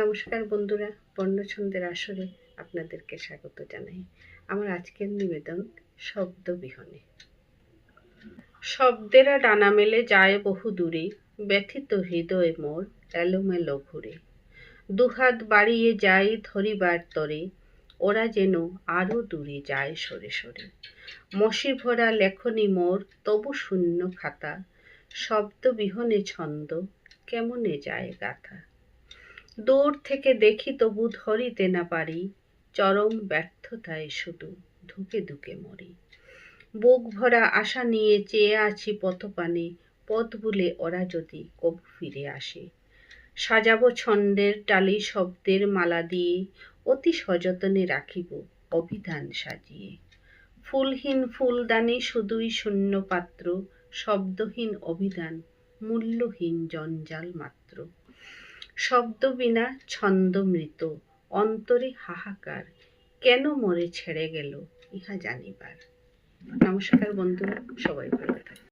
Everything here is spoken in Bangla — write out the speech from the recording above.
নমস্কার বন্ধুরা, বর্ণছন্দের আসরে আপনাদেরকে স্বাগত জানাই। আমার আজকের নিবেদন শব্দবিহনে। শব্দেরা ডানা মেলে যায় বহু দূরে, ব্যথিত হৃদয় মোর এলোমেলো ঘুরে। দুহাত বাড়িয়ে যাই ধরিবার তরে, ওরা যেন আরো দূরে যায় সরে সরে। মসি ভরা লেখনি মোর তবু শূন্য খাতা, শব্দবিহনে ছন্দ কেমনে যায় গাথা। দূর থেকে দেখি তবু ধরিতে না পারি, চরম ব্যর্থতায় শুধু ধুকে ধুকে মরি। বুক ভরা আশা নিয়ে চেয়ে আছি পথপানে, পথ ভুলে ওরা যদি কবু ফিরে আসে। সাজাবো ছন্দের টালি শব্দের মালা দিয়ে, অতি সযতনে রাখিব অভিধান সাজিয়ে। ফুলহীন ফুলদানি শুধুই শূন্য পাত্র, শব্দহীন অভিধান মূল্যহীন জঞ্জাল মাত্র। শব্দ বিনা ছন্দ মৃত, অন্তরে হাহাকার, কেন মরে ছেড়ে গেল ইহা জানিবার। নমস্কার বন্ধুরা, সবাই ভালো থাকবেন।